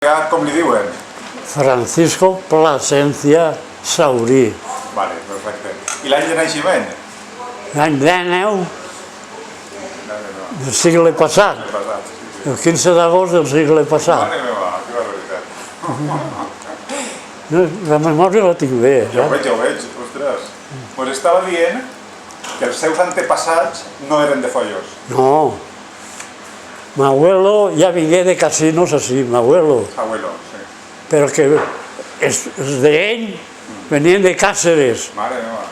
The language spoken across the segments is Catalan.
Com li diuen? Francisco Plasencia Saurí. Vale, perfecte. I l'any de naixement? L'any 19 del segle passat, el 15 d'agost del segle passat. Mare meva, que barbaritat. La memòria la tinc bé. Ja ho veig, ostres. Pues estava dient que els seus antepassats no eren de Foios. No. M'abuelo ja vingué de casinos així, m'abuelo. Abuelo, sí. Però que els d'ell venien de Càceres. Mare meva.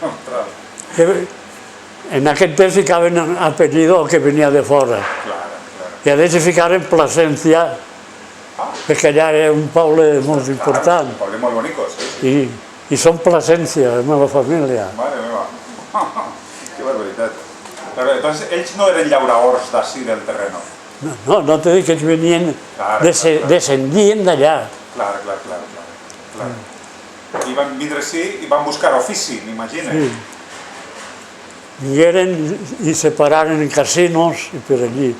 Ostres. En aquest temps ficaven apellido que venia de fora. Clar. I a més ficaren Plasencia, perquè allà era un poble molt important. Un poble molt bonic, sí. I són Plasencia, la meva família. Mare meva. Que barbaritat. Entonces, ells no eren llauraors d'ací del terreno. No t'he dit que ells venien, descendien d'allà. Clar. I van vindre així i van buscar ofici, m'imagino. Sí. Vingueren i se pararen en casinos i per allí.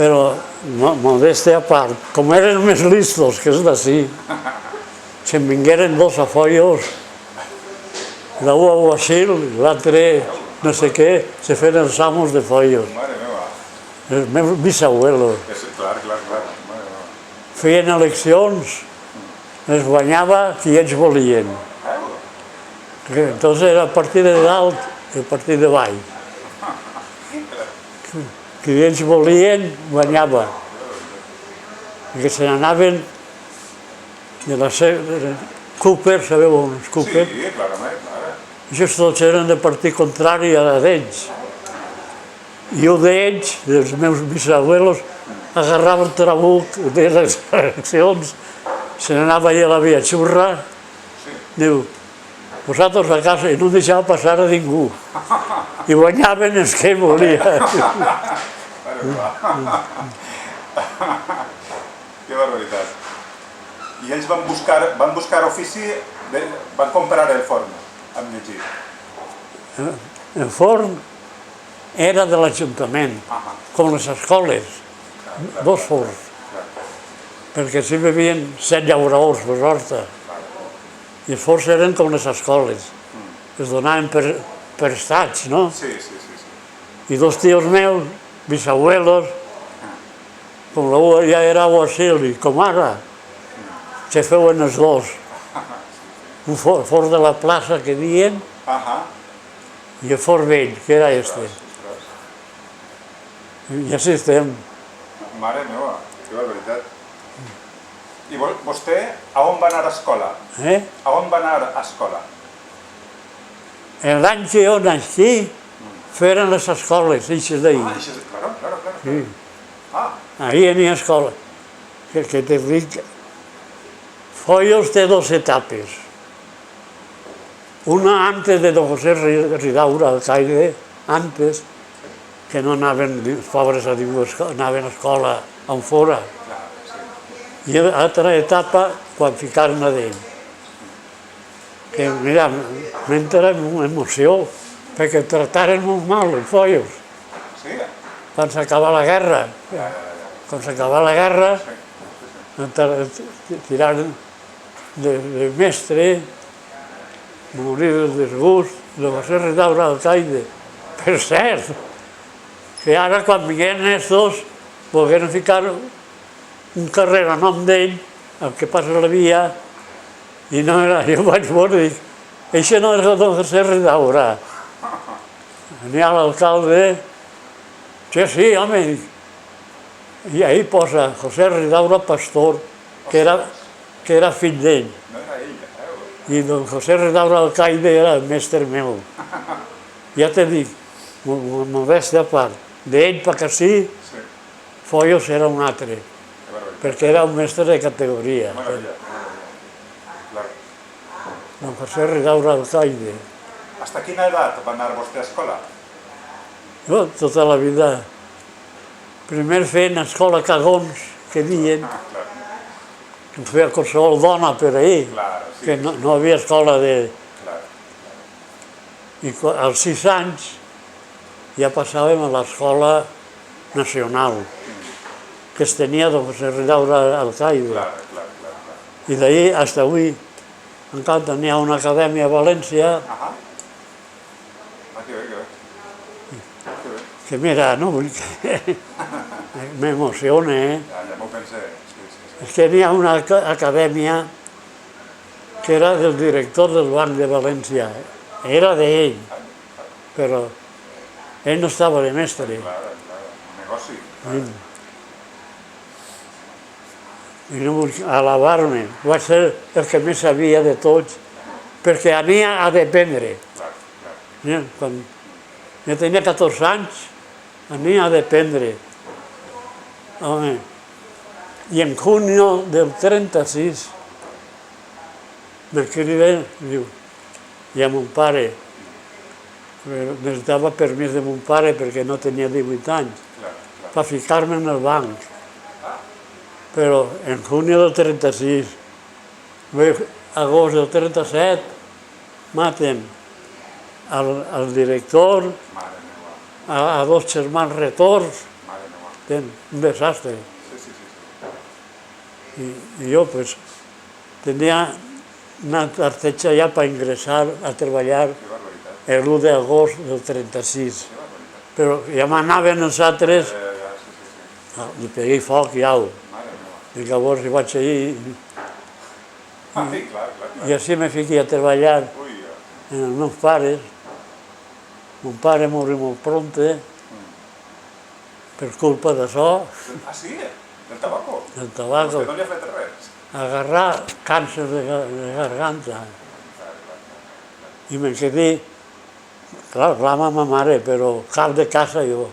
Però, modèstia a part, com eren més listos que els d'ací, se'n vingueren dos a Foios, l'un a Guasil, l'altre no sé què, se feien els amos de Foios. Mare meva. Els meus bisabuelos. Clar. Feien eleccions, les guanyava qui ells volien. Entonces era el partit de dalt i el partit de baix. Qui ells volien, guanyava. I que se n'anaven de la Cooper, sabeu on és Cooper? Sí, clarament. Aquests tots eren de partit contrari a d'ells. I un d'ells, dels meus bisabuelos, agarrava el trabuc de les eleccions, se n'anava allà a la via xurra, diu, vosaltres a casa, i no deixava passar a ningú. I guanyaven els que volia. Que barbaritat. I ells van buscar ofici, van comprar el forn, hem llegit. El forn era de l'Ajuntament, com les escoles, dos forns, perquè s'hi vivien 7 llauradors per horta, i els forns eren com les escoles, es donaven per estats, no? Sí. I dos tios meus, bisabuelos, com l'un ja era Guasil i com ara, se feuen els dos. Un forn de la plaça que diuen, i el forn vell, que era este. I així estem. Mare meva, que barbaritat. I vostè, a on va anar a escola? A on va anar a escola? L'any que jo naixi, feren les escoles, eixes d'ahir. Claro. Ahir n'hi ha escola. Que te dic, Foios té 2 etapes. Una antes de don José Ridaura, alcaide, antes, que no anaven, els pobres anaven a escola on fora. I l'altra etapa, quan ficaren a d'ell. Que, mira, m'entra una emoció, perquè tractaren molt mal els Foios. Quan s'acaba la guerra. Quan s'acaba la guerra, tiraren de mestre, morir del desgust, de José Ridaura, alcaide. Per cert, que ara quan vingueren estos volgueren ficar un carrer a nom d'ell, el que passa a la via, i no era, jo vaig veure, dic, això no és el don José Ridaura. N'hi ha l'alcalde, sí, home, i ahí posa José Ridaura Pastor, que era fill d'ell. I don José Ridaura alcaide era el mestre meu. Ja te dic, modèstia a part, d'ell perquè sí, Foios era un altre, perquè era un mestre de categoria. Don José Ridaura alcaide. Hasta quina edat va anar vostè a escola? Jo, tota la vida. Primer feien escola cagons, que diuen, que feia qualsevol dona per ahir, que no havia escola de... I als 6 anys ja passàvem a l'escola nacional, que que es tenia de José Ridaura Alcaide. Clar, clar, clar, clar. I d'ahir fins avui encara tenia una acadèmia a València Ajá. Ah, que bé, que bé. Que bé. que mira, no vull que m'emociona, Ja m'ho pensé. Sí, sí, sí. Es tenia una acadèmia que era del director del Banc de València. Era d'ell, però ell no estava de mestre. Clar, clar. Un negoci. I no vull alabar-me. Vaig ser el que més sabia de tots, perquè ania a dependre. Clar, clar. Quan jo tenia 14 anys, ania a dependre. Home, i en junio del 36 m'escriven, diu, i a mon pare, necessitava permís de mon pare perquè no tenia 18 anys, Clar, clar. per ficar-me en el banc. Però en junio del 36, agost del 37, maten al director, Mare meva, a dos germans retors, mare meva. un desastre. Sí, sí, sí. I jo, pues, tenia una tarteja ja per ingressar a treballar Que barbaritat, l'1 d'agost del 36. que barbaritat. Però ja m'anaven els altres, Ja, sí, sí, sí. li pegué foc i au. Mare meva. I llavors hi vaig allí Ai, clar, clar, clar. i així me fiqué a treballar Ui, en els meus pares. Mon pare morí molt prompte per culpa d'això, Ah, sí? Del tabaco? del tabaco. Vostè no li ha fet res? Agarrar càncer de garganta. I me'n quedé, clar, clama ma mare, però cap de casa jo.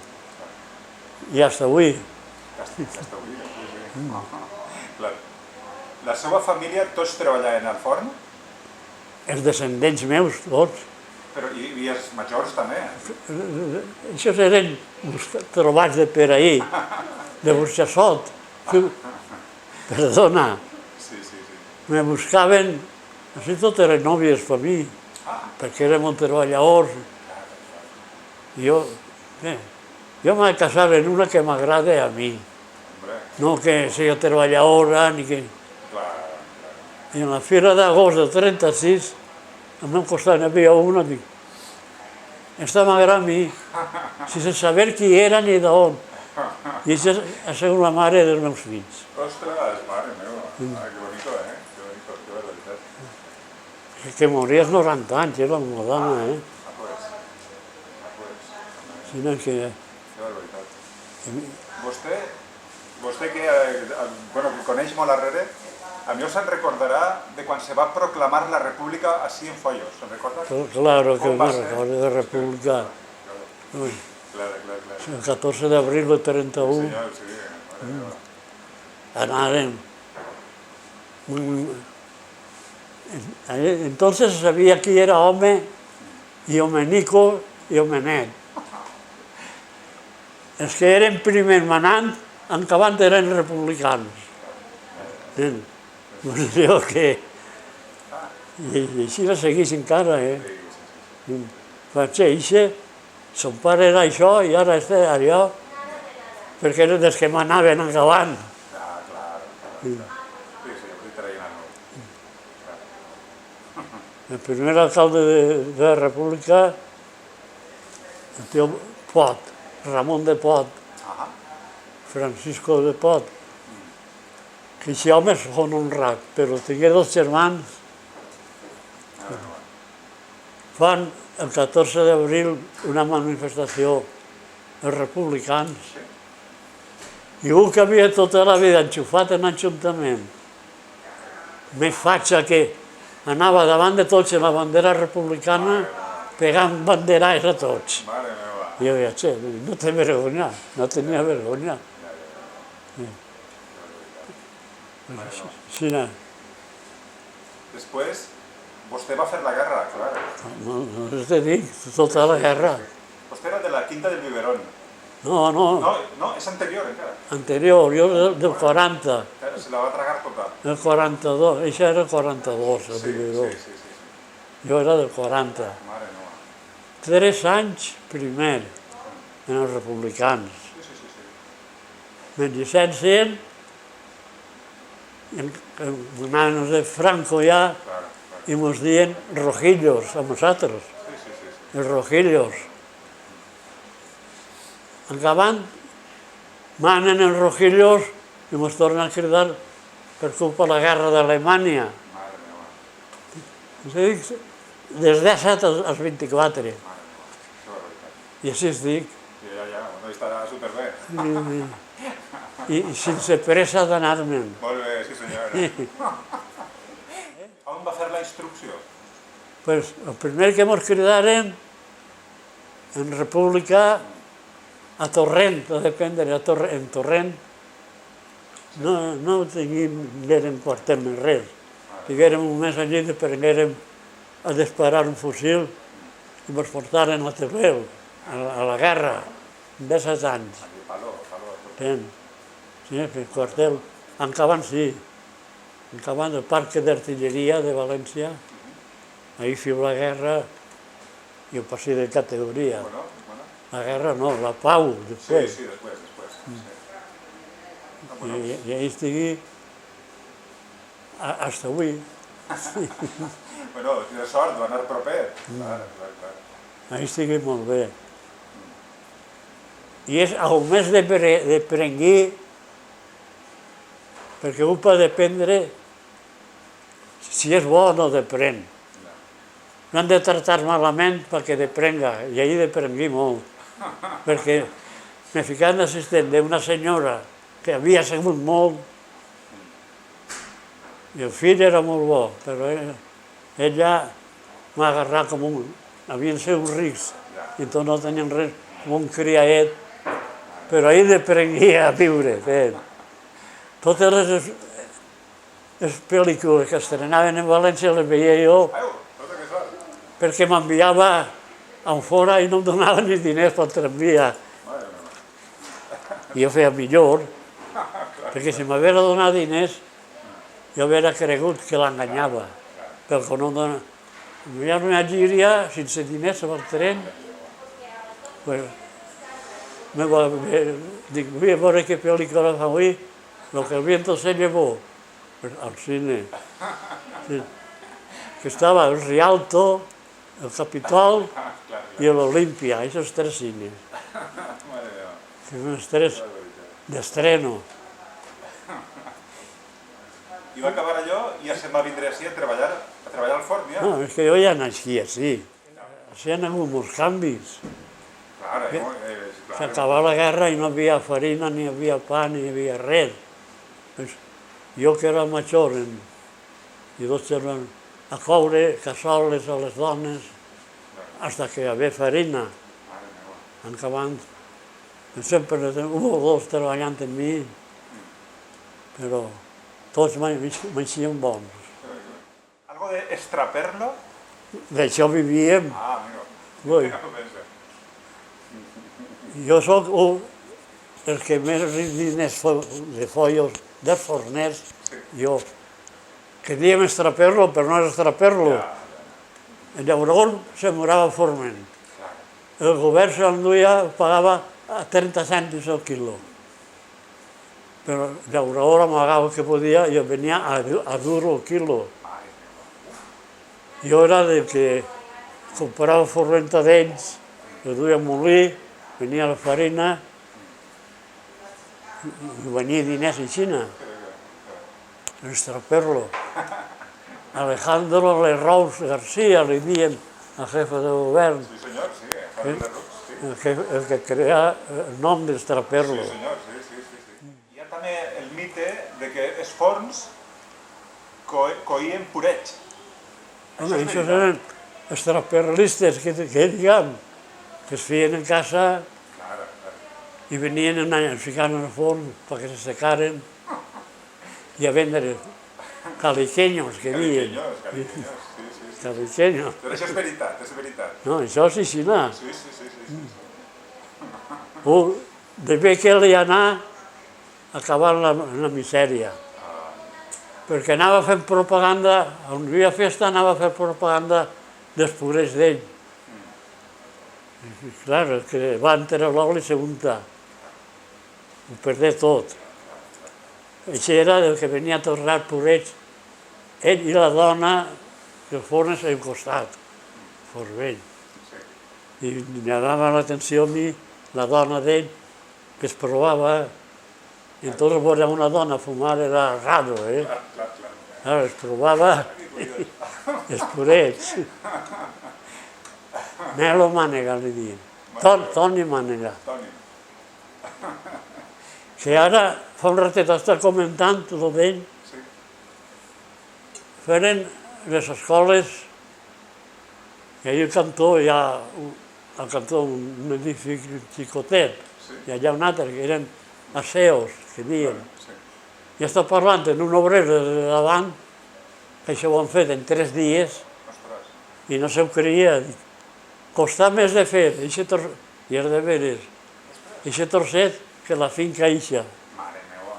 I fins avui. Hasta avui, sí, sí. Clar. La seva família, tots treballaven al forn, Els descendents meus, tots. però i els majors també. Això eren trobats de per ahir, de Burxassot. Perdona, Sí, sí, sí. me buscaven, així tot eren nòvies per mi, perquè érem molt treballadors. Jo m'he de casar en una que m'agrada a mi, Hombre, no que sigui treballadora ni que... clar, I en la fira d'agost del 36, al meu costat n'hi havia una, dic, esta m'agrada a mi, sense saber qui era ni d'on. I això ha sigut la mare dels meus fills. Ostres, mare meva. Ah, que bonito, Que bonito, que barbaritat. Que moria als 90 anys, era una dona, Ah, pues. Ah, pues. Sinó que... Que barbaritat. Vostè que, bueno, que coneix molt arrere, a mi se'n recordarà de quan se va proclamar la república així en Follos, se'n recorda? Claro que Com me va ser? recordo de República. Ui, Clar, clar, clar. el 14 d'abril del 31 Senyor, sí, mare meva. anàrem. Entonces sabia qui era home i homenico i homenet. Els que eren primer manant, encabant eren republicans. Doncs jo que... I així la segueix encara, Vaig néixer, son pare era això i ara és allò, perquè eren els que m'anaven acabant. Ah, clar. Sí, sí, avui traient el nou. El primer alcalde de la República, el tio Pot, Ramon de Pot, Ah, Francisco de Pot, que aquest home és un honrat, però tingué dos germans. Fan el 14 d'abril una manifestació els republicans i un que havia tota la vida enxufat en l'Ajuntament, més fatxa que anava davant de tots amb la bandera republicana pegant banderes a tots. mare meva. I jo deia, che, no té vergonya, no tenia vergonya. Sí, no, Després, vostè va fer la guerra, clar. no te dic, tota la guerra. Vostè era de la Quinta del Biberón. No, No, no, és anterior encara. anterior, jo del 40, Se la va tragar tota. el 42, això era el 42, el Sí, Biberó. sí, sí, sí. Jo era del 40. Mare meva. 3 anys primer en els republicans. Sí, sí, sí, sí. me llicencien, en manos de Franco ja, i mos diuen rojillos a nosaltres, els rojillos. Acabant, manen els rojillos i mos tornen a cridar per culpa de la guerra d'Alemanya. Des 17 als 24. I així estic. Ja, no estarà superbé. I sense pressa d'anar-me'n. Molt bé, sí senyora. On va fer la instrucció? Pues el primer que mos cridaren en República a Torrent, a dependre, en Torrent, no tinguérem quartel ni res. Tinguérem un mes allí i prenguérem a disparar un fusil i mos portaren a Teruel, a la guerra, de 17 anys. Sí, el quartel. En Cabant sí. En Cabant, el parc d'artilleria de València, ahí fiu la guerra i el passi de categoria. La guerra no, la pau, després. Sí, després. I ahí estigui fins avui. Bueno, tens sort, va anar proper. Clar. Ahí estigui molt bé. I és el més de prengui, perquè un pot dependre si és bo o no depren. No han de tractar malament perquè deprenga, i ahir deprengui molt. Perquè m'he ficat en l'assistent d'una senyora que havia segut molt, i el fill era molt bo, però ella m'ha agarrat com un... Havien sigut uns rics i tot no tenien res, com un criaet, però ahir deprenguia a viure. Totes les pel·lícules que estrenaven en València les veia jo, perquè m'enviava en fora i no em donava ni diners pel tramvia. I jo feia millor, perquè si m'haguera donat diners, jo hauria cregut que l'enganyava, perquè no em donava. Hi ha una gíria, sense diners, amb el tren, dic, vull veure què pel·lícula fa avui, lo que el viento se llevó, al cine. Que estava el Rialto, el Capitol i l'Olimpia, aquests 3 cines. Els 3 d'estreno. I va acabar allò i ja se'n va vindre així a treballar al forn, ja? No, és que jo ja naixia així. Així han hagut molts canvis. S'acabava la guerra i no hi havia farina, ni hi havia pa, ni hi havia res. Jo que era major i dos eren a coure cassoles a les dones fins que hi havia farina. Acabant, sempre un o dos treballant amb mi, però tots m'eixien bons. Algo de extraperlo? D'això vivíem. Mira. Jo soc el que més diners de follos, de forners, jo. Que diem extraperlo, però no és extraperlo. En Llaurador se morava forment. El govern se l'enduia, pagava a 30 cèntims el quilo. Però Llaurador amagava que podia i venia a duro el quilo. Jo era del que comprava forrenta d'ells, el duia a molí, venia la farina i venia diners en Xina. Extraperlo. Alejandro Lerroux García, li diem al jefe de govern. Sí, senyor, sí, el que crea el nom d'extraperlo. Sí, senyor, sí. Hi ha també el mite de que els forns coïen pureig. Home, això eren extraperlistes, que diguem, que es feien en casa i venien es ficaven al forn perquè se secaren i a vendre caliqueños, que diuen. Caliqueños. Però això és veritat, és veritat. No, això és així, no? Sí. De bé que li anar acabant la misèria. Perquè anava fent propaganda, on hi havia festa anava a fer propaganda dels pobrets d'ell. I clar, el que va enterar l'oli se unta. ho perdé tot. Això era el que venia a tornar purets, ell i la dona, els fornes al costat, fos vell. I em llamava l'atenció a mi, la dona d'ell, que es provava, i entonces veure una dona fumar era raro, Ara es provava els purets. Melo Mànega, li diuen. Toni Mànega. Que ara, fa un ratet, està comentant tot d'ell, feren les escoles, i allà al cantó hi ha al cantó un edifici xicotet, i allà un altre, que eren aseos, que diuen. I està parlant en un obrer de davant, que això ho han fet en 3 dies, i no se ho creia. Costà més de fer, i és de veres, aquest torcet que la finca eixa. Mare meua.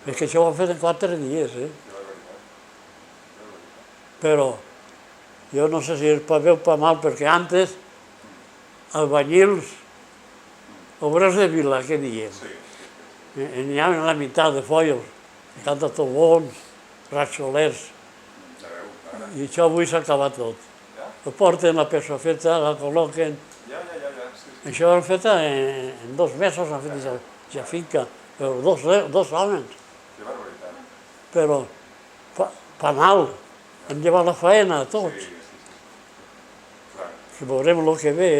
És que això ho han fet en 4 dies, Però jo no sé si és pa bé o pa mal, perquè antes albañils, obres de vila, què diem? N'hi ha la meitat de follos, cantatobons, ratxolers, i això avui s'ha acabat tot. Ho porten la persofeta, la col·loquen. Això ho han fet en 2 mesos, han fet aquesta finca, però 2 homes. Però pa mal, han llevat la faena a tots. Que veurem el que ve,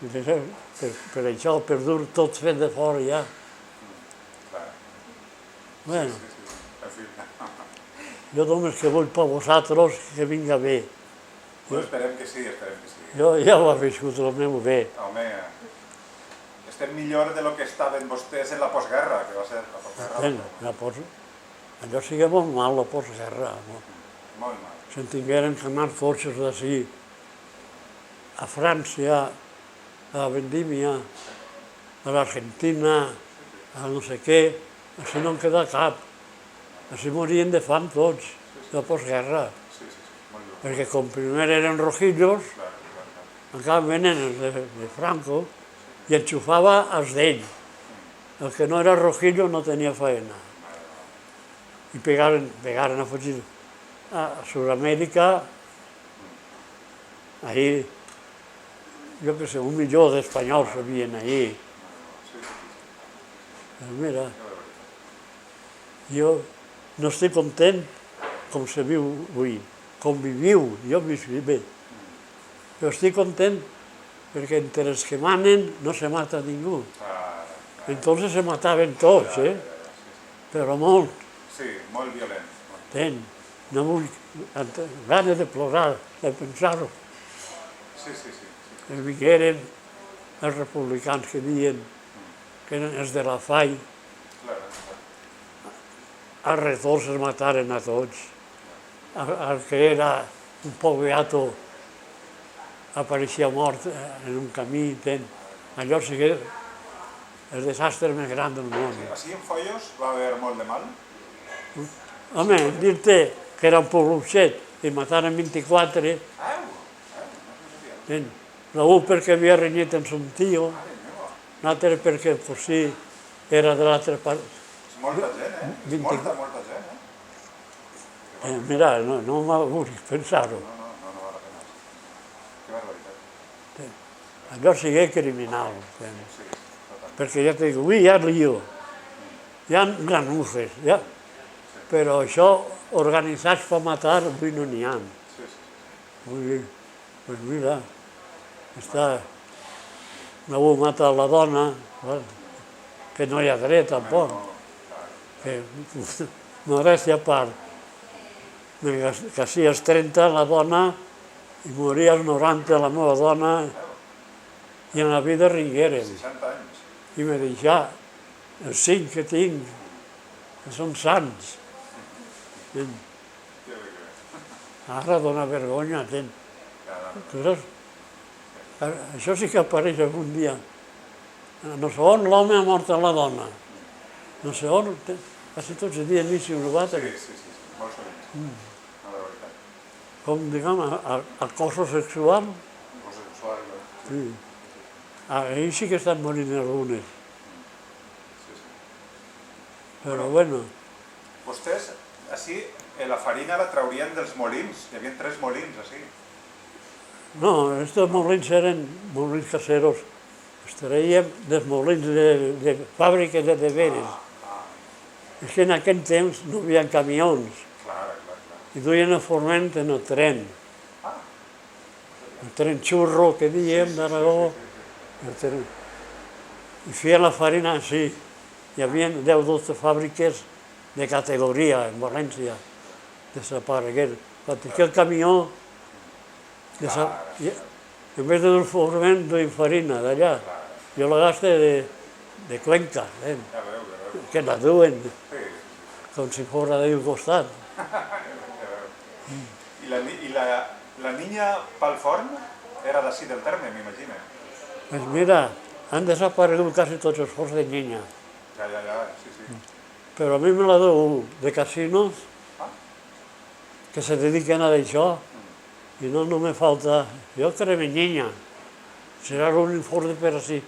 per això, per dur tot fet de fora ja. Bueno, jo només que vull per vosaltres que vinga bé. Esperem que sí, Jo ja ho he viscut el meu bé. Home, estem millor de lo que estaven vostès en la postguerra, que va ser la postguerra. Allò sigui molt mal, la postguerra. Molt mal. Se'n tingueren que anar forces d'ací, a França, a Vendimia, a l'Argentina, a no sé què, així no en queda cap. Així morien de fam tots, de la postguerra. Perquè com primer eren rojillos, encara venen els de Franco, i enxufava els d'ell. El que no era rojillo no tenia faena. I pegaren a fugir a Sud-amèrica, ahir, jo què sé, 1 milió d'espanyols havien allí. Però mira, jo no estic content com se viu avui, com viviu, jo visc bé. Però estic content perquè entre els que manen no se mata ningú. Entonces se mataven tots, però molt. Sí, molt violent. No vull ganes de plorar, de pensar-ho. Es vingueren els republicans que diuen que eren els de la FAI. Els retors es mataren a tots. El que era un pobeato apareixia mort en un camí. Allò sí que és el desastre més gran del món. Així en Foios va haver molt de mal? Home, dir-te que era un pobluixet i mataren 24. Un perquè havia renyit amb son tio, l'altre perquè sí, era de l'altra part. És molta gent, molta gent. Mira, no m'avorris pensar-ho. No val la pena. Que barbaritat. Allò sigui criminal. Perquè ja t'ho dic, avui hi ha lío, hi ha granujes, però això, organitzats per matar, avui no n'hi ha. Doncs mira, algú mata la dona, que no hi ha dret tampoc. Modèstia a part. Que si als 30 la dona i moria als 90 la meva dona i en la vida ringueren. 60 anys. I me deixar els 5 que tinc, que són sants. Ara dona vergonya. Això sí que apareix algun dia. No sé on l'home ha mort a la dona. No sé on, quasi tots els dies n'hi un altre. Sí, molt sovint. La veritat. Com, diguem, acoso sexual. Acoso sexual, sí. Ahir sí que estan morint algunes. Però bueno, Vostès, així, la farina la traurien dels molins. Hi havia 3 molins, així. no, estos molins eren molins caseros. Els traiem dels molins de fàbriques de deberes. És que en aquell temps no hi havia camions Clar, clar, clar. i duien el forment en el tren. El tren xurro que diem d'Aragó. I feien la farina així. Hi havia 10 o 12 fàbriques de categoria en València. Desaparegueren. Quan el camió, en vez de dur forment, duien farina d'allà. Jo la gasto de Cuenca, Ja veu. que la duen Sí. com si fos d'un costat. I la niña pel forn era d'ací del terme, m'imagino. Pues mira, han desaparegut quasi tots els forns de llenya. Ja, sí, sí. Però a mi me la deu de casinos que se dediquen a això i no me falta. Jo crema llenya. Serà l'únic forn per així,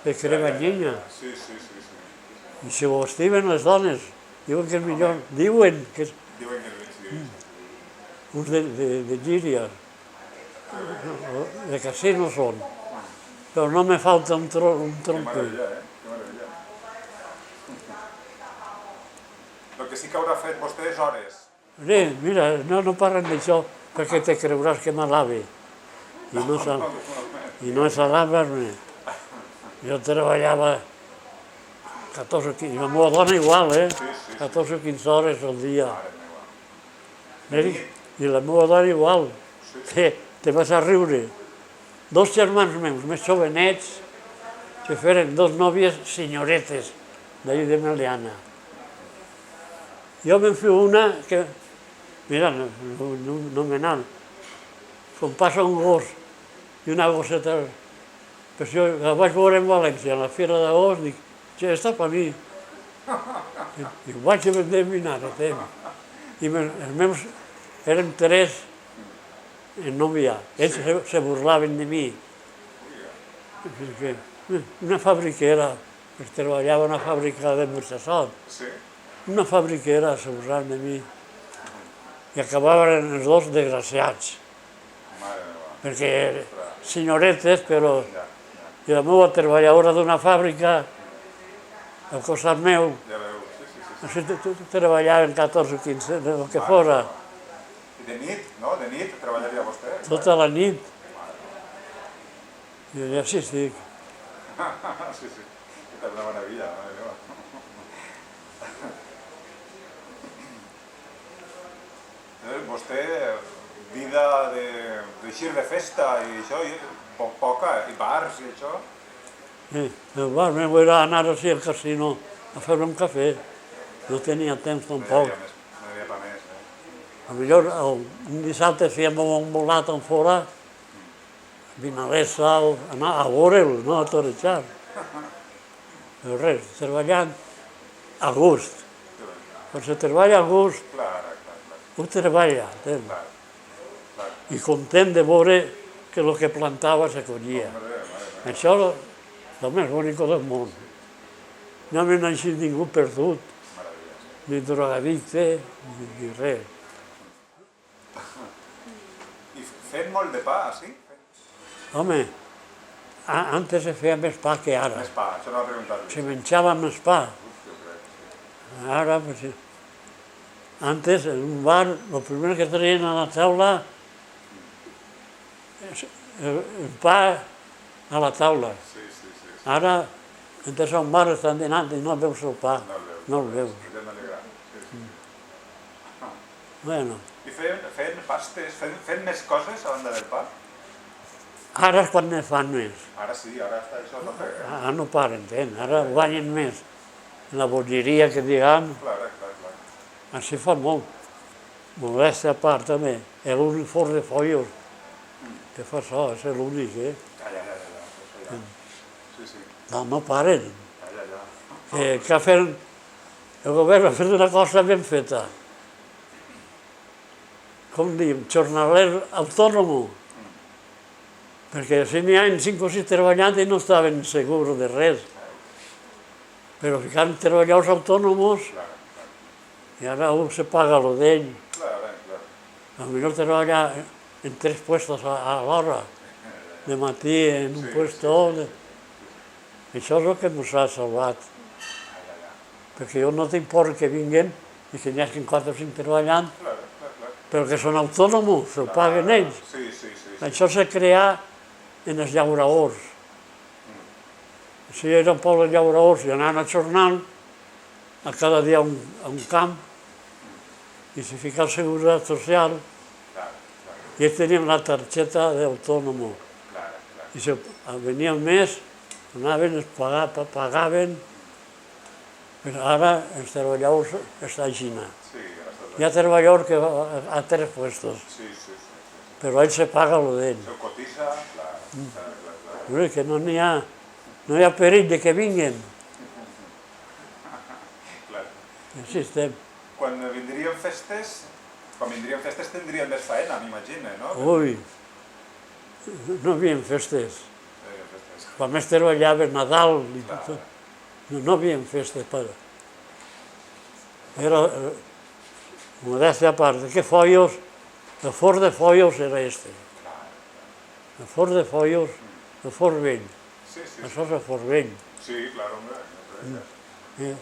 que crema llenya. Sí, sí, sí. I si ho estimen les dones, diuen que és millor. Diuen que és Diuen que sí. uns de Llíria, de casinos són. Però no me falta un Que tronco. meravella, Que meravella. El que sí que haurà fet vostè és hores. Sí, mira, no parlen d'això perquè te creuràs que m'alabe. I no és alabar-me. Jo treballava 14 o 15, la meva dona igual, 14 o 15 hores al dia. I la meva dona igual. Te vas a riure. 2 germans meus, més jovenets, que feren 2 nòvies senyoretes d'ahir de Meliana. Jo me'n feu una que, mira, no me n'han, com passa un gos i una gosseta, però jo la vaig veure en València, a la Fira d'Agost, dic, ja està per mi. I ho vaig endevinar a temps. I els meus eren 3 en novia, ells se burlaven de mi. Una fabriquera, pues treballava en una fàbrica de Burxassot. Una fabriquera se burlaven de mi. I acabaven els 2 desgraciats. Perquè senyoretes, però... I la meva treballadora d'una fàbrica al costat meu, així treballaven 14 o 15, el que fora. I de nit, no? De nit treballaria vostè? Tota la nit. I ja sí estic. Sí, sí. És una meravella, mare meva. Vostè, vida d'eixir de festa i això, poca, i bars i això? Sí, el bar meu era anar així al casino a fer un cafè. No tenia temps tampoc. No hi havia pa més, Potser un dissabte fèiem un volat en fora, Vinalesa, anar a veure'l, no a torejar. Però res, treballant a gust. Quan se treballa a gust, ho treballa, entens? I content de veure que el que plantava se collia. Això és el més bonic del món. No m'ha naixit ningú perdut, ni drogadicte, ni res. I fent molt de pa, sí? Home, antes se feia més pa que ara. Més pa, això no ho he preguntat. Se menjava més pa. Ara, pues, antes, en un bar, el primer que traien a la taula, el pa a la taula. Ara, entres a un bar, estan dinant i no veus el pa. No el veus. Bueno. I fent pastes, fent més coses a banda del pa? Ara és quan ne fan més. Ara sí, ara està això a tope. Ara no paren, ara guanyen més. La bolleria que diguem, Clar. així fa molt. Modèstia a part també. L'únic forn de follos que fa això, és l'únic, Ja. Sí. No paren. Ja. Que ha fet, el govern ha fet una cosa ben feta. Com diem, jornaler autònom. Perquè si n'hi ha 5 o 6 treballant i no estaven segurs de res. Però ficant treballadors autònoms, Claro, i ara un se paga lo d'ell. claro, claro. A lo millor treballa en 3 puestos a l'hora, de matí en un puesto. Això és el que ens ha salvat. Perquè jo no tinc por que vinguin i que n'hi hagi 4 o 5 treballant, Claro, claro. però que són autònoms, ho paguen ells. Sí, sí, sí. Això s'ha creat en els llauradors. Si era un poble de llauradors i anaven a jornal, a cada dia a un camp, i se fica la seguretat social, i ells tenien la targeta d'autònom. I si venien més, anaven, es pagaven, però ara els treballadors està així. Hi ha treballadors que van a 3 puestos, però ell se paga lo d'ell. Se cotiza, Que no hi ha perill de que vinguin. Així estem. Quan vindrien festes tindrien més faena, m'imagino, no? Ui, no hi havia festes. Quan més treballava Nadal i tot. No hi havia festes. Era, modèstia a part, ¿de qué follos? El forn de follos era este. El forn de follos, el forn vell. Això és el forn vell. Sí, claro, hombre.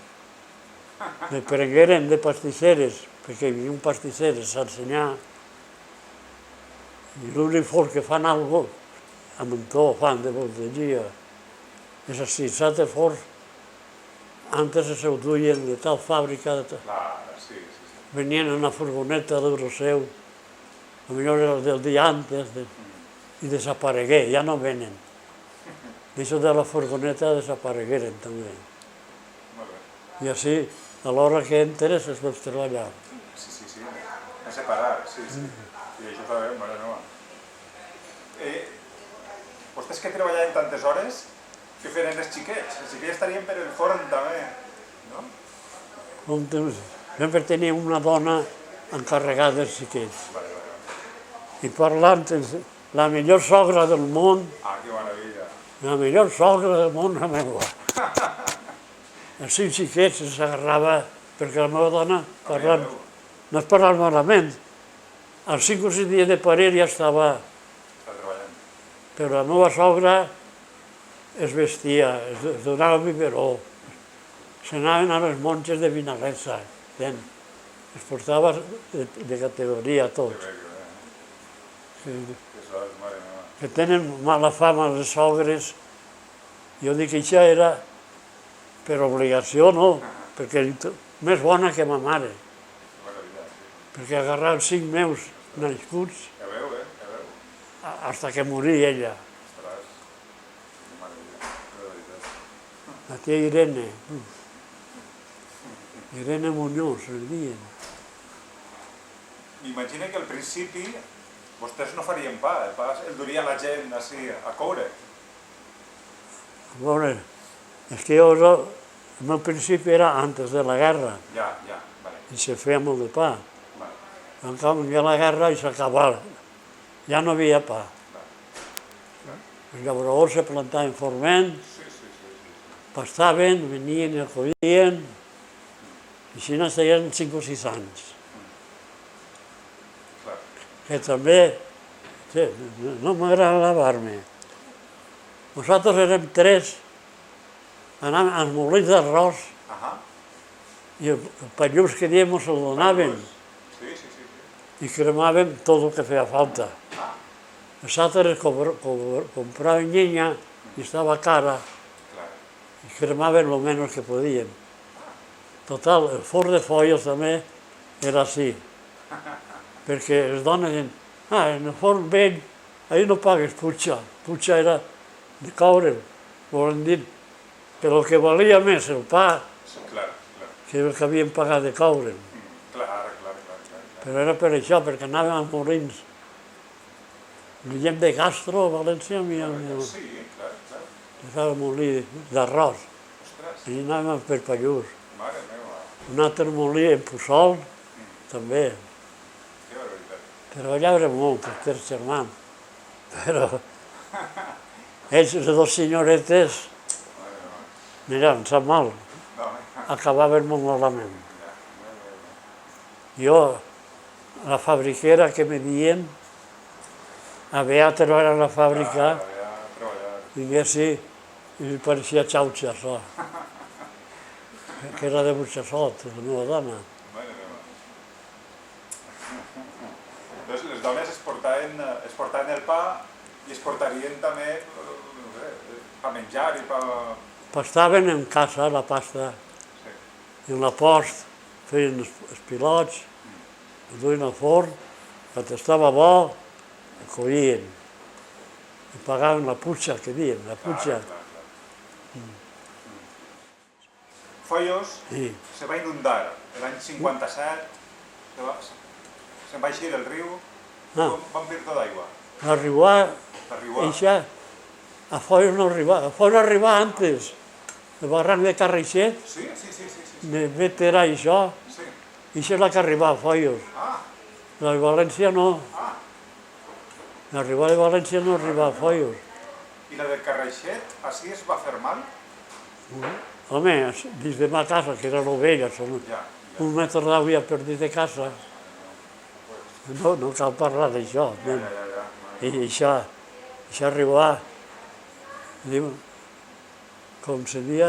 Me prengueren de pastisseres, perquè hi havia un pastisseres a ensenyar. I l'únic forn que fan algo, a Montó fan de bolderia. És així, sate forns, antes se ho duien de tal fàbrica, venien en una furgoneta d'Euroseu, potser era del dia antes, i desaparegué, ja no venen. D'això de la furgoneta desaparegueren també. I així, a l'hora que entres es pots treballar. Sí, a separar, sí. I això sabem, mare meva. Vostès que treballaven tantes hores, què feien els xiquets? Els xiquets estarien per el forn també, no? Sempre tenia una dona encarregada dels xiquets. I parlant, la millor sogra del món, Que meravella. la millor sogra del món, la meva. Els 5 xiquets s'agarrava, perquè la meva dona, no es parlava malament. Als 5 o 6 dies de parir ja estava. Però la meva sogra es vestia, es donava biberó, s'anaven a les monges de Vinalesa, es portava de categoria tots. Que tenen mala fama les sogres. Jo dic que això era per obligació, no, perquè més bona que ma mare. Perquè agarrava 5 meus nascuts fins que morí ella. La tia Irene Muñoz, el dien. M'imagino que al principi vostès no farien pa, el pa el duria la gent així a coure. A veure, és que jo, el meu principi era antes de la guerra. I se feia molt de pa. En canvi, a la guerra i s'acabava. Ja no hi havia pa. Els llauradors se plantaven forment, pastaven, venien i el collien, i així n'estaven 5 o 6 anys. Que també, no m'agrada lavar-me. Nosaltres érem 3, anàvem als molins d'arròs, i el pallús que diem ens el donaven, i cremàvem tot el que feia falta. Els altres compraven llenya i estava cara, i cremaven el menys que podien. Total, el forn de follos també era així, perquè les dones deien, en el forn vell, ahir no pagues putxa. Putxa era de coure, volen dir, però el que valia més el pa que el que havien pagat de coure. Però era per això, perquè anàvem a molins. Guillem de Castro, a València, estava molí d'arròs, i anàvem per Pallús. Un altre molí en Puçol, també. Treballàvem molt, els 3 germans, però ells, les 2 senyoretes, mira, em sap mal, acabaven molt malament. Jo, la fabriquera que me dient, havia treballat a la fàbrica, diguéssim, i li pareixia xauxa, això. Que era de Burxassot, la meva dona. Doncs les dones es portaven el pa i es portarien també pa menjar i pa... Pastaven en casa la pasta, i en la post feien els pilots, el duien al forn, quan estava bo, el collien. I pagaven la putxa, que diuen, la putxa. Foios se va inundar l'any 57, se'n va eixir del riu, va omplir tot d'aigua. Arribar, a Foios no arribava, a Foios arribava antes, el barranc de Carraixet, de Vetera i això, i això és la que arribava a Foios. La de València no. L'arribada de València no arribava a Foios. I la de Carraixet, així es va fer mal? Home, dins de ma casa, que era l'ovella, un metre d'àvia per dins de casa. No cal parlar d'això. I això arribava, com se dia,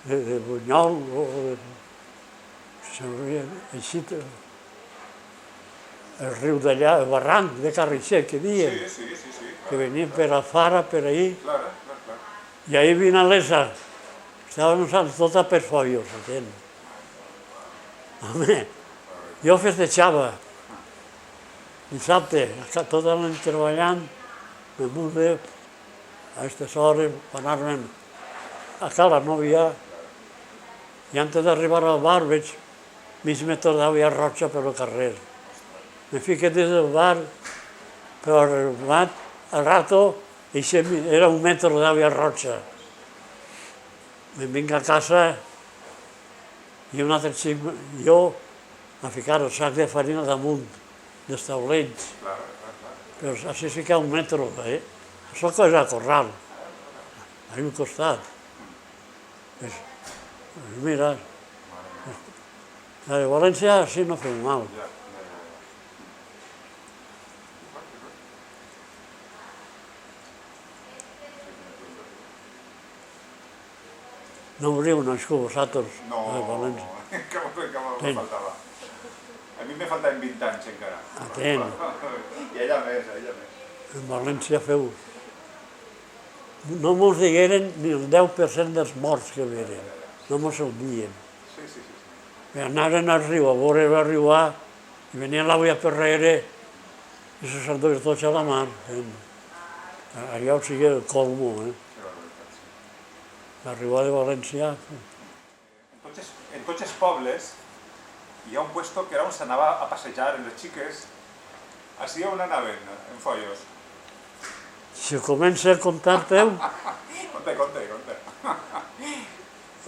de Bunyol, així, el riu d'allà, el barranc de Carraixet, que diuen, que venien per Alfara, per ahir. I ahir vine a l'ESA, estàvem nosaltres tota per Foios, entén? Home, jo festejava, dissabte, tota la nit treballant, me mudé a aquestes hores, anar-me'n a Cala Nòvia, i antes d'arribar al bar veig mig metre d'àvia roja per el carrer. Me fiqué des del bar, però al rato, era un metre d'àvia roja. Me'n vinc a casa i un altre xic, jo, a ficar el sac de farina damunt dels taulells. Però així sí que hi ha un metre, Això que és a Corral, a un costat. Mira, la de València així no feu mal. No hauríeu nascut vosaltres a València. No, que me faltava. A mi me faltaven 20 anys encara. I ella més, En València feu. No mos digueren ni el 10% dels morts que veren. No mos ho dien. Anaven al riu, a veure arribar, i venien l'àvia per darrere i se s'enduien tots a la mà. Allò sigui el colmo, L'arribada de València. En tots els pobles hi ha un puesto que era on s'anava a passejar amb les xiques. Així on anaven, en Foios? Si comença a contar-te-ho... Conte.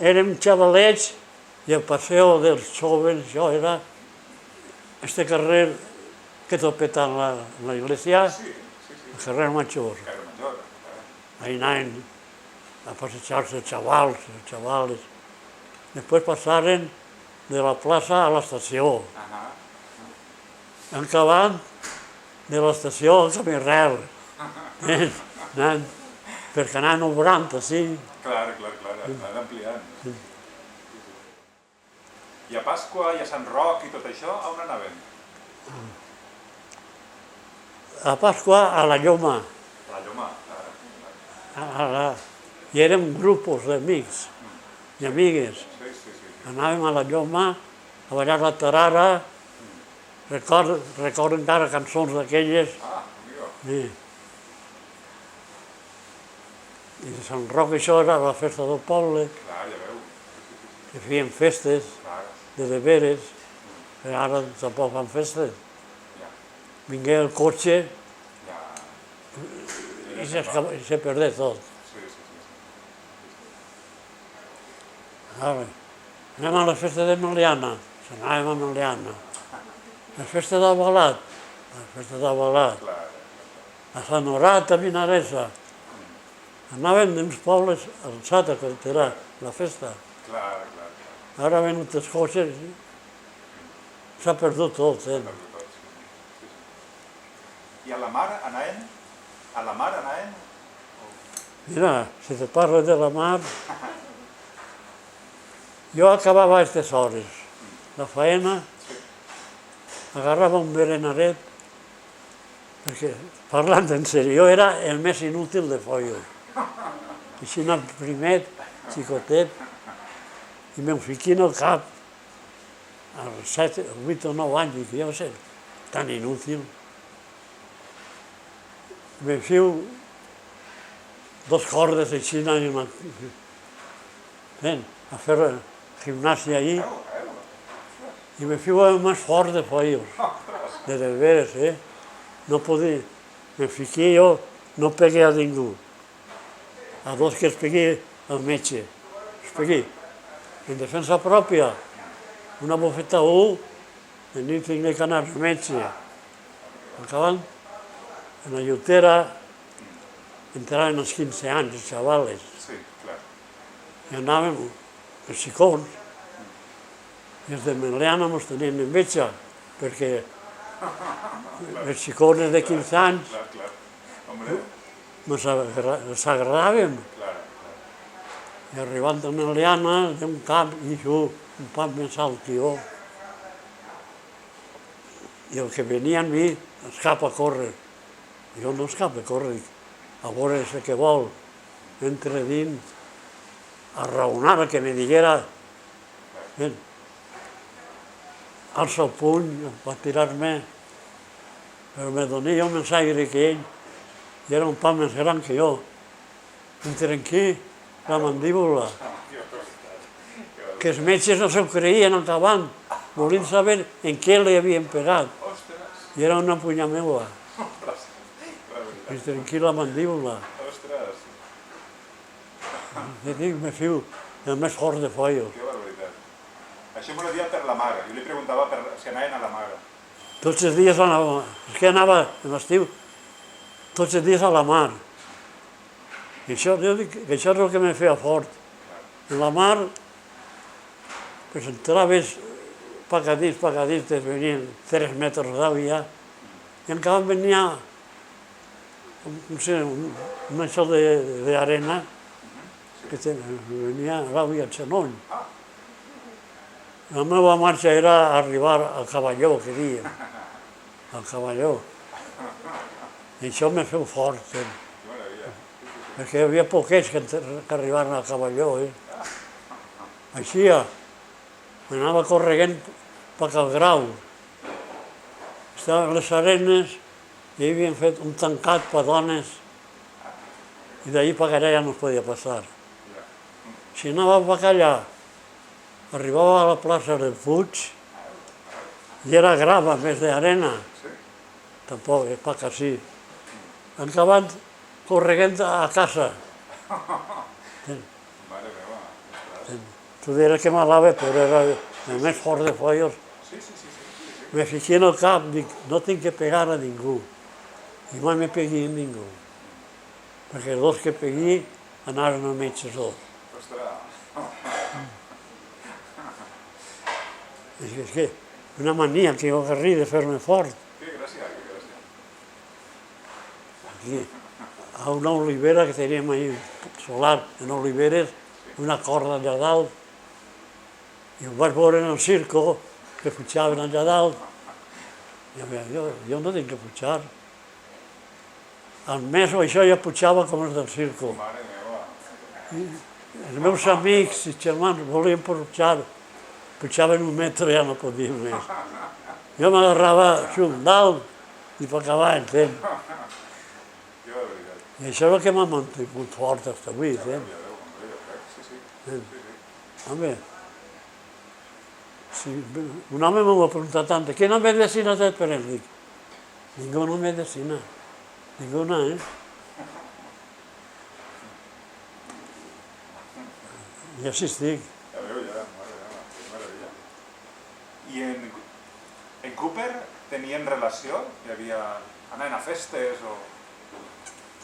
Érem xavalets i el passeo dels jóvens, això era este carrer que topeta en la iglesia, el carrer Major. Ahí anaven a passejar-se els xavals. Després passaren de la plaça a l'estació. Acabant de l'estació al camí real. Perquè anaven obrant, així. Clar, anaven ampliant. I a Pasqua i a Sant Roc i tot això, on anaven? A Pasqua a la Lloma. A la Lloma, I érem grups d'amics i amigues. Anàvem a la Lloma a ballar la tarara, recordo encara cançons d'aquelles. I a Sant Roc això era la festa del poble, que feien festes de veres, que ara tampoc fan festes. Vingué el cotxe i se perdé tot. Anem a la festa de Meliana, anàvem a Meliana. La festa d'Albalat, a Sant Horat, a Vinaresa, Anaven d'uns pobles alçats, que era la festa. Clar. Ara ven els cotxes, s'ha perdut tot. I a la mar anaven? A la mar anaven? Mira, si te parlo de la mar, jo acabava a aquestes hores la faena, agarrava un berenaret, perquè, parlant en sèrio, jo era el més inútil de Foios. Així anat primet, xicotet, i me'n fiquin al cap, als 7, 8 o 9 anys, dic, jo sé, tan inútil. Me fiu 2 cordes així, a fer gimnàsia ahí, i me fiu el més fort de Foios, de veres, no podia, me fiqué jo, no pegué a ningú, a 2 que es pegué al metge, es pegué, en defensa pròpia, una bofeta a 1, de nit tinc que anar al metge, acabant, en la llutera, entraven als 15 anys, els xavales, i anàvem, els xicons, i els de Meliana mos tenien enveja, perquè els xicons de 15 anys ens agradàvem. I arribant a Meliana, d'un camp, i jo, un pam més alt que jo, i el que venia amb mi escapa a córrer. Jo no escapa a córrer, a veure què vol, entre dins, a raonar, que me diguera, alça el puny, va tirar-me, però me donia un més aire que ell, i era un pam més gran que jo. Em trenqué la mandíbula, que els metges no s'ho creien acabant, volien saber en què li havien pegat, i era una punya meua. Em trenqué la mandíbula. I dic, me fiu, el més fort de Foios. Que barbaritat. Això m'ho deia per la mare, jo li preguntava si anaven a la mare. Tots els dies anava, és que anava en l'estiu, tots els dies a la mar. I això, jo dic, que això és el que me feia fort. En la mar, pues entraves pacadís, venien 3 metres d'àvia, i encara venia un això d'arena, que venia l'àvia al genoll. La meva marxa era arribar al Cavalló, que dèiem, al Cavalló. I això me feu fort, perquè hi havia poquets que arribaren al Cavalló. Així, m'anava corregent per Cal Grau. Estaven les arenes i havien fet un tancat per dones i d'ahir per allà ja no es podia passar. Si anava per allà, arribava a la plaça del Puig i era grava, en vez d'arena. Tampoc, per que sí. Acabant corregent a casa. Tu diràs que m'alava, però era el més fort de Foios. Me fiqué en el cap, dic, no tinc que pegar a ningú. I mai me pegui a ningú. Perquè els 2 que pegui anaren al metge sols. És que una mania que jo agarrí de fer-me fort. Que gràcia, que gràcia. Aquí, a una olivera que teníem ahí solar, en oliveres, una corda allà dalt, i ho vaig veure en el circo, que pujaven allà dalt. Jo no tinc que pujar. Al mes o això ja pujava com els del circo. Mare meva. Els meus amics i germans volien pujar, pujaven 1 metre i ja no podien més. Jo m'agarrava xum dalt i per acabar, entén? I això és el que m'ha mantingut fort fins avui, entén? Home, si un home m'ho ha preguntat tant, quina medicina té per ell? Dic, ninguna medicina, ninguna, I així estic. Ja veu, ja, que meravella. I en Cooper tenien relació? Anaven a festes o...?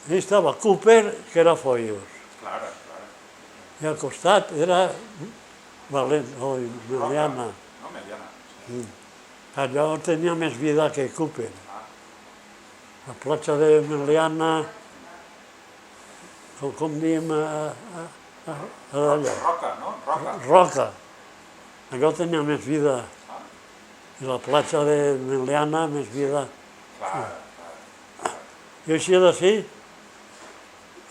Ahí estava Cooper, que era Foios. Clara, clara. I al costat era Meliana. No, Meliana. Allò tenia més vida que Cooper. La platja de Meliana, com diem allà? Roca, no? Roca. Roca. Allò tenia més vida. I la platja de Meliana, més vida. Clara. I així d'ací,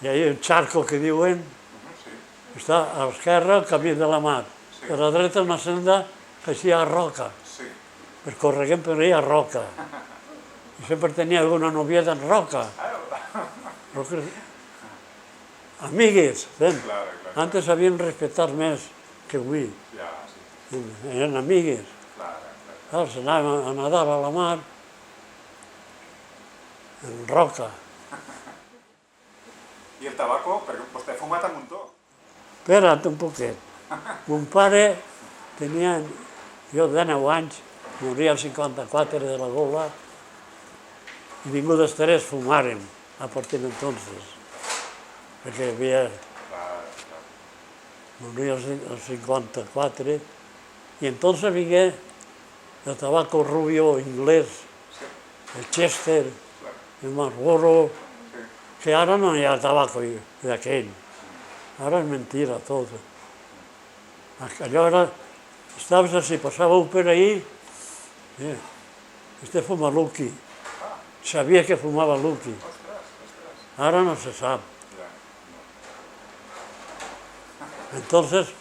hi ha un xarco que diuen, està a l'esquerra el camí de la mar, a la dreta una senda que així a roca. Sí. Pues correguem per ahí a roca. I sempre tenia alguna novieta en roca. Amigues, ven. Antes havien respectat més que avui. Ja, sí. Eren amigues. Se anaven a nadar a la mar en roca. I el tabaco? Perquè vostè ha fumat a muntó. Espera't un poquet. Mon pare tenia, jo de 9 anys, moria al 54 de la gola, i vingudes tres fumàrem a partir d'entonces. Perquè havia... Moria al 54, i entonces vingué el tabaco rubio inglés, el Chester, el Marlboro, que ara no hi ha tabaco d'aquell. Ara és mentira tot. Allò era... Estaves així, passàveu per ahí, este fuma Lucky. Sabia que fumava Lucky. Ara no se sap. Entonces,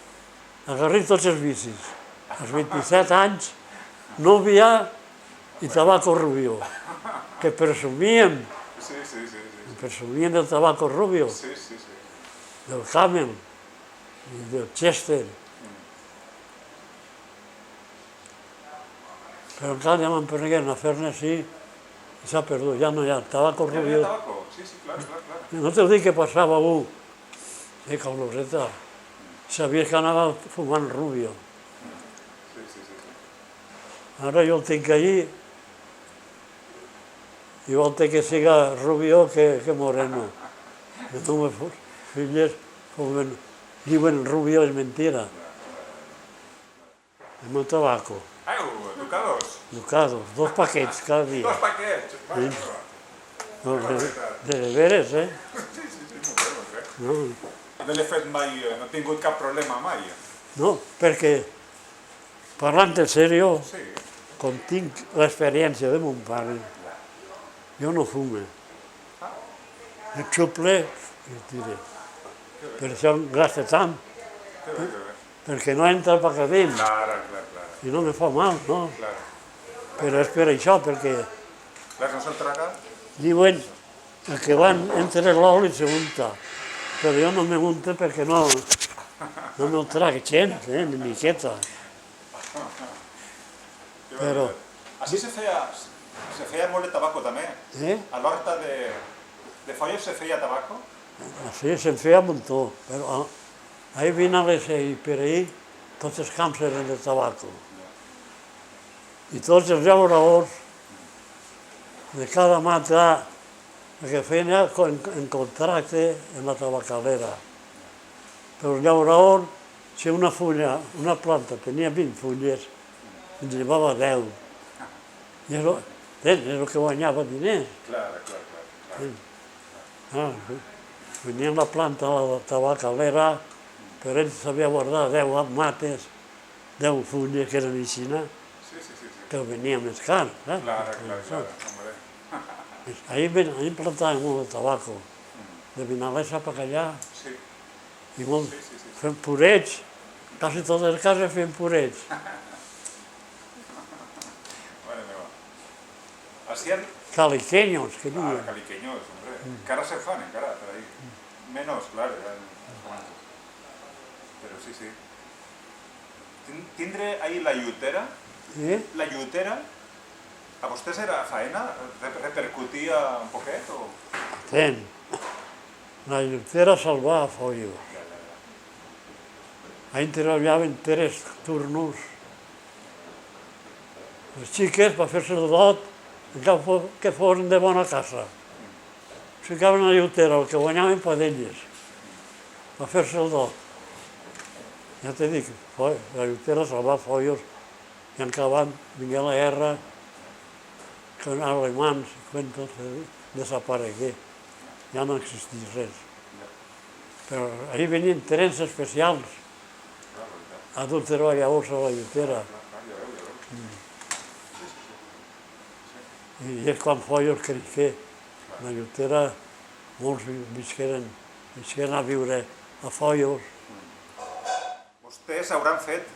agarré tots els vicis. Als 27 anys, núvia i tabaco rubio. Que presumíem. Presumíem del tabaco rubio. Del Camel i del Chester. Però encara ja m'empreguem a fer-ne així i s'ha perdut, ja no hi ha tabaco rubio. Ja no hi ha tabaco? Sí, clar. No te dic que passava un, cabroseta, sabies que anava fumant rubio. Ara jo el tinc allí, i vol que siga rubio que moreno. Les meves filles diuen rubio és mentira. El meu tabaco. Ducados? Ducados, 2 paquets cada dia. 2 paquets? De veres, Sí, molt bé. No l'he fet mai, no he tingut cap problema mai. No, perquè, parlant en sèrio, com tinc l'experiència de mon pare, jo no fume. El xuple i el tire. Per això em gasta tant, perquè no entra per cada dins. I no me fa mal, no? Però és per això, perquè... No se'l traga? Diuen que van entre l'oli i se unta. Però jo no me unta perquè no me'l traga gens, ni miqueta. Però... Així se feia molt de tabaco també. A l'horta de Foios se feia tabaco? Sí, se'n feia un muntó. Però ahí Vinales i per ahí tots els camps eren de tabaco. I tots els llauradors de cada mata que feien en contracte en la tabacalera. Però el llaurador, si una planta tenia 20 fulles, en llevava 10. I és el que guanyava diners. Venien la planta a la tabacalera, però ell sabia guardar 10 mates, 10 fulles que eren aixina, que venia més car. Ahí plantàvem molt de tabaco, de Vinalesa per allà, i fem purets, quasi totes les cases fem purets. Caliqueños, que diuen. Caliqueños, hombre. Encara se fan, encara, per ahí. Menos, claro. Però sí. Tindre ahí la llutera, la llutera, a vostès era faena? Repercutia un poquet o...? Ten. La llutera se'l va a Foios. Ahí treballaven 3 turnos. Les xiques, per fer-se el dot, que foren de bona casa. es ficaven a la llutera, el que guanyaven per d'elles, a fer-se el do. Ja te dic, la llutera salvar follos, i en acabant vingué la guerra, con alemans, cuentos, desaparegué, ja no existís res. Però ahir venien trens especials a dur treballadors a la llutera. I és quan Foios creixé. La llutera, molts visqueren a viure a Foios. Vostès hauran fet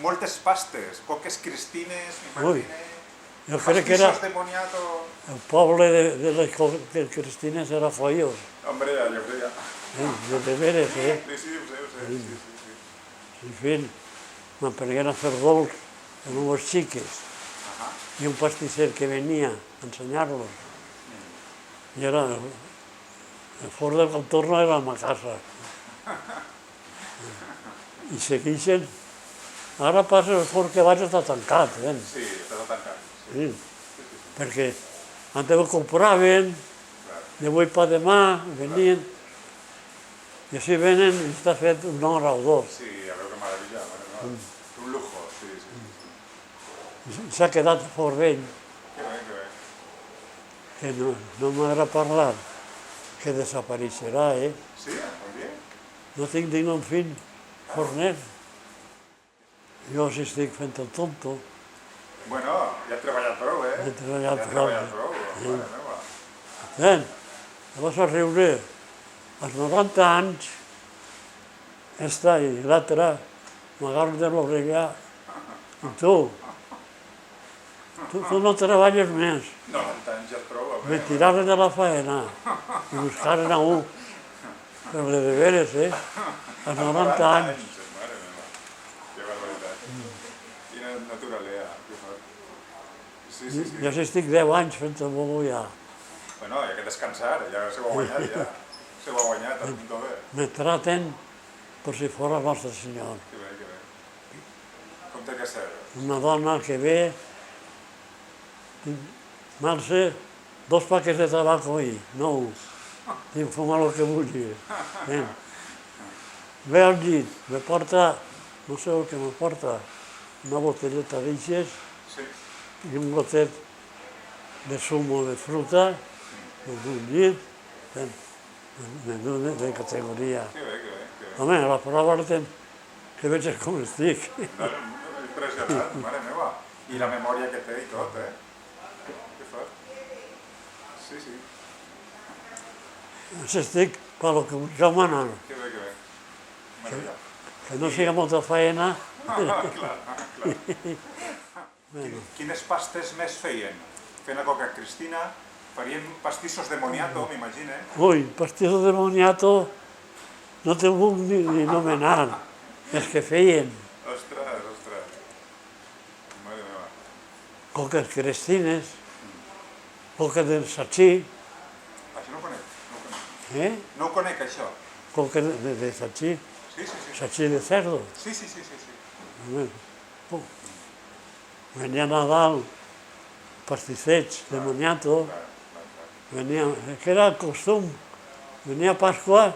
moltes pastes, coques cristines, m'imagine, Jo crec que era pastissos de moniato... el poble de les cristines era Foios. Hombre, ja ho sé, ja. De veres, eh? Sí, sí, ho sé, sí. En fi, m'aprengueren a fer dolç en unes xiques i un pastisser que venia a ensenyar-los. I era, el fort del contorno era la casa. I segueixen. Ara passa el fort que vaig està tancat, eh? Sí, està tancat. Sí. Perquè antes ho compraven, d'avui per demà venien, i així venen i està fet un hora o dos. Sí, a veure que meravella, un lujo, sí. S'ha quedat fort vell, Que bé. que no m'agrada parlar, que desapareixerà, eh? Sí, molt bé. No tinc ningú fill forner. Jo si estic fent el tonto. Bueno, ja has treballat prou, eh? He treballat prou. Mare meva. Nen, te vas a riure. Als 90 anys, esta i l'altra m'agarro de l'orella. I tu no treballes més. 90 anys ja és prou, a Me tiraren de la faena i buscaren a un. Però de veres, eh? Als 90 anys. Mare meva. Que barbaritat. Quina naturalea. Sí. Jo si estic 10 anys fent el bobo ja. Bueno, hi ha que descansar, ja se ho ha guanyat, ja. Se ho ha guanyat, a punt bé. Me traten com si fos Nostre Senyor. Que bé. Com té que ser? Una dona que ve, Marce, 2 paquets de tabaco ahí, no. Dic, fuma el que vulgui. Ve al llit, me porta, no sé el que me porta, una botelleta d'ixes i un gotet de zumo de fruta, un llit, menú de categoria. Que bé. Home, la prova que veig com estic. Impressionant, mare meva. I la memòria que té i tot, eh? Que fort. Sí. Així estic per lo que vulgueu manar. Que bé. Maravilla. Que no siga molta feina. Clar. Quines pastes més feien? Fent la coca cristina, farien pastissos de moniato, m'imagine. Ui, pastissos de moniato no te puc ni nomenar. Els que feien Ostres. Mare meva. coques cristines, coques de satxí, Això no ho conec. No ho conec, això. coques de satxí, Sí. satxí de cerdo. Sí. Venien a dalt pastissets de moniato, que era el costum. Venia a Pasqua,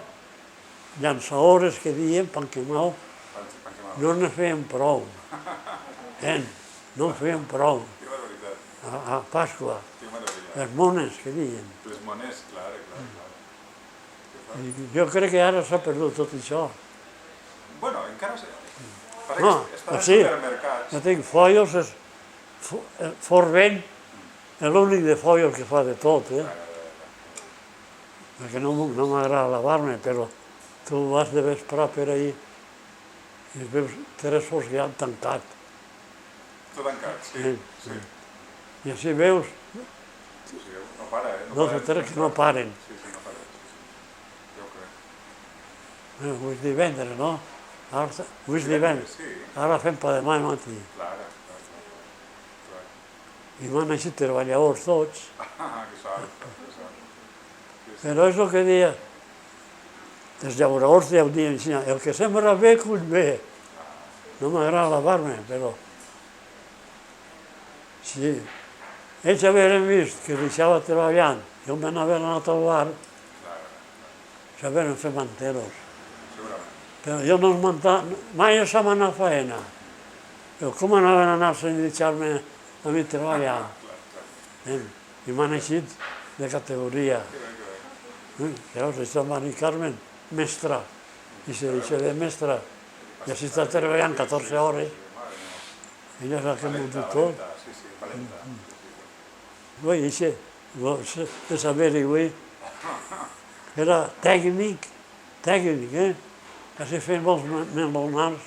llançadores que diem, pan quemau, no ne feien prou. No en feien prou. Que barbaritat. A Pasqua, Que meravella. les mones que diem. Les mones, clar. I jo crec que ara s'ha perdut tot això. Bueno, encara sé. Passa No, que està als sí. supermercats. Jo tinc Foios, fort vell, és l'únic de Foios que fa de tot, eh? Perquè no m'agrada lavar-me, però tu vas de vespre per ahí i veus 3 forts que han tancat. Tot tancat, sí. I així veus No para, eh? 2 o 3 que no paren. Sí, no para. Jo crec. Avui és divendres, no? Avui és divendres. Ara fem per demà matí. Clar. I m'han així treballadors tots. Que sort. Però és el que deia, els llauradors ja ho diuen així, el que sembra bé, cull bé. No m'agrada lavar-me, però si ells havien vist que deixava treballant, jo m'anava a trobar saben fer manteros. Segurament. Però jo no els muntava, mai s'ha anat a faena. Però com anaven a anar sense deixar-me a mi treballar? I m'han eixit de categoria. Llavors, això Mari Carmen, mestra, i se deixa de mestra, i així està treballant 14 hores. Ella és la que m'ho diu tot. Sí, sí, valenta. Vull dir, de saber-hi, era tècnic, Quasi feien molts melonars.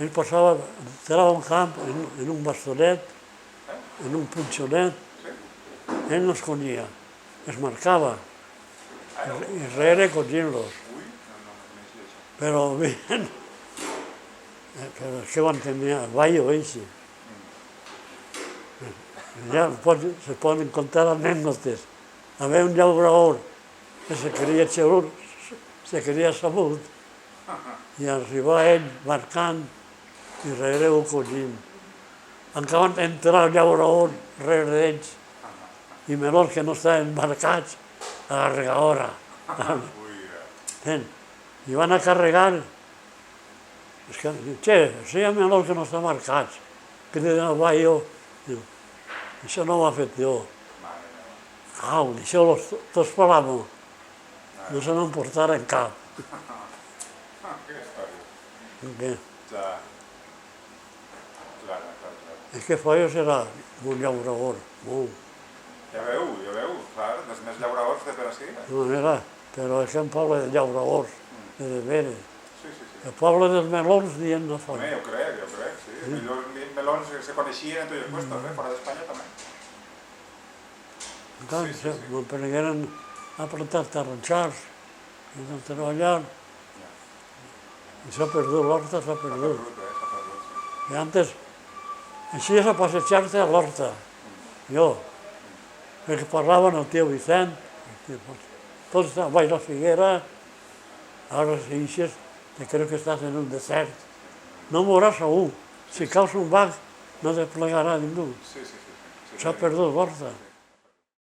Ell passava, entrava al camp en un bastonet, en un punxonet, ell no es collia, es marcava, i rere collint-los. Però bien, però és que ho entenia, ballo, eixe. Ja se poden contar anècdotes. Havia un llaurador que se queria sabut, i arribava ell marcant i rere ho collint. Acaben d'entrar el llaurador rere d'ells i melons que no estaven marcats a la regadora. I van a carregar. Che, si hi ha melons que no estan marcats, criden al ballo. Això no ho ha fet jo. Au, això tots parlàvem. No se n'emportaren cap. Quina història. Clar. És que Foios era un llaurador, molt. Ja veu, clar, dels més llauradors de per ací. De manera, però és un poble de llauradors, de veres. Sí. El poble dels melons dient no fa. Jo crec, sí. Els melons se coneixien en tots els puestos, fora d'Espanya també. M'aprengueren a plantar tarronxars, a treballar. I s'ha perdut, l'horta s'ha perdut. I antes, així és a passejar-te a l'horta, jo. Perquè parlaven el tio Vicent, tots estaven baix la figuera, ara si ixes, te crec que estàs en un desert. No mouràs segur. Si caus un bac, no te plegarà ningú. S'ha perdut l'horta.